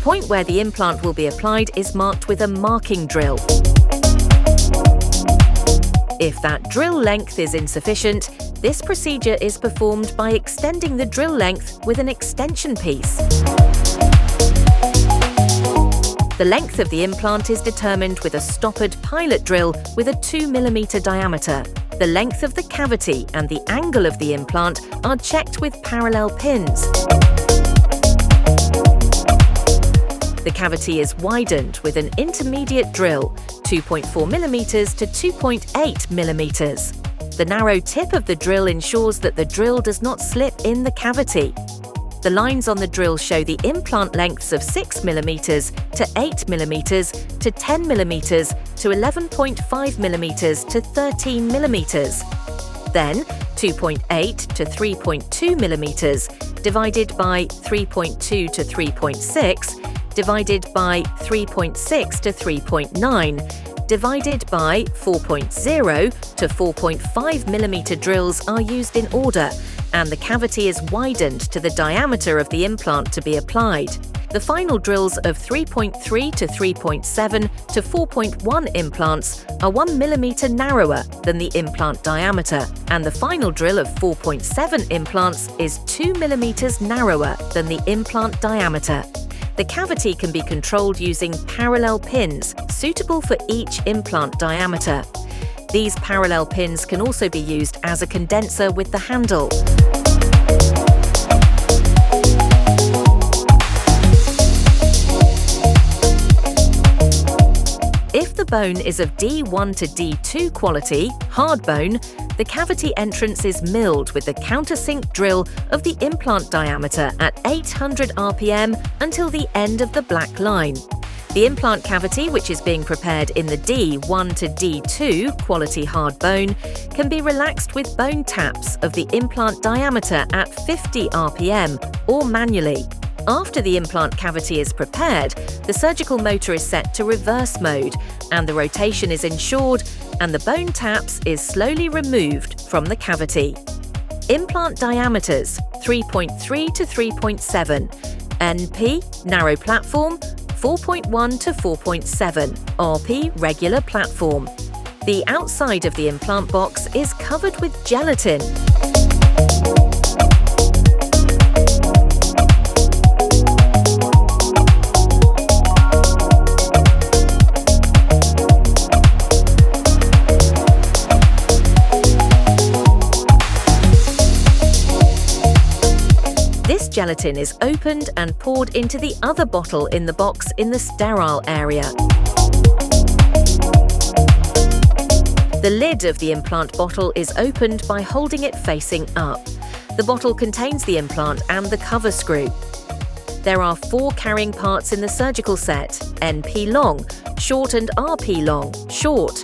point where the implant will be applied is marked with a marking drill. If that drill length is insufficient, this procedure is performed by extending the drill length with an extension piece. The length of the implant is determined with a stoppered pilot drill with a 2 mm diameter. The length of the cavity and the angle of the implant are checked with parallel pins. The cavity is widened with an intermediate drill, 2.4 mm to 2.8 mm. The narrow tip of the drill ensures that the drill does not slip in the cavity. The lines on the drill show the implant lengths of 6 mm to 8 mm to 10 mm to 11.5 mm to 13 mm. Then 2.8 to 3.2 mm divided by 3.2 to 3.6 divided by 3.6 to 3.9 divided by 4.0 to 4.5 mm drills are used in order, and the cavity is widened to the diameter of the implant to be applied. The final drills of 3.3 to 3.7 to 4.1 implants are 1 mm narrower than the implant diameter, and the final drill of 4.7 implants is 2 mm narrower than the implant diameter. The cavity can be controlled using parallel pins suitable for each implant diameter. These parallel pins can also be used as a condenser with the handle. If the bone is of D1 to D2 quality, hard bone, the cavity entrance is milled with the countersink drill of the implant diameter at 800 RPM until the end of the black line. The implant cavity, which is being prepared in the D1 to D2 quality hard bone, can be relaxed with bone taps of the implant diameter at 50 RPM or manually. After the implant cavity is prepared, the surgical motor is set to reverse mode and the rotation is ensured and the bone taps is slowly removed from the cavity. Implant diameters 3.3 to 3.7, NP narrow platform 4.1 to 4.7, RP regular platform. The outside of the implant box is covered with gelatin. This gelatin is opened and poured into the other bottle in the box in the sterile area. The lid of the implant bottle is opened by holding it facing up. The bottle contains the implant and the cover screw. There are 4 carrying parts in the surgical set: NP long, short and RP long, short.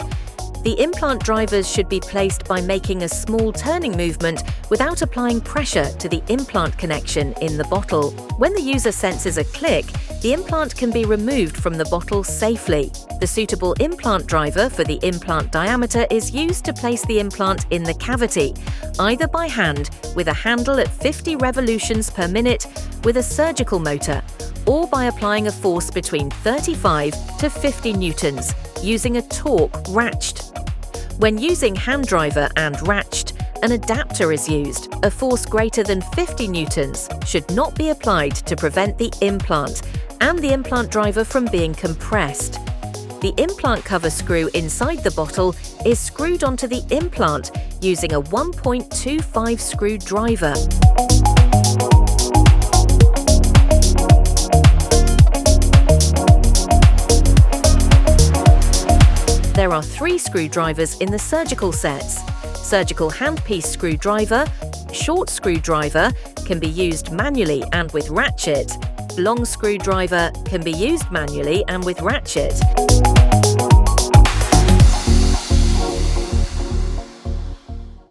The implant drivers should be placed by making a small turning movement without applying pressure to the implant connection in the bottle. When the user senses a click, the implant can be removed from the bottle safely. The suitable implant driver for the implant diameter is used to place the implant in the cavity, either by hand with a handle at 50 revolutions per minute with a surgical motor, or by applying a force between 35 to 50 newtons using a torque ratchet. When using hand driver and ratchet, an adapter is used. A force greater than 50 newtons should not be applied to prevent the implant and the implant driver from being compressed. The implant cover screw inside the bottle is screwed onto the implant using a 1.25 screw driver. There are 3 screwdrivers in the surgical sets. Surgical handpiece screwdriver, short screwdriver can be used manually and with ratchet. Long screwdriver can be used manually and with ratchet.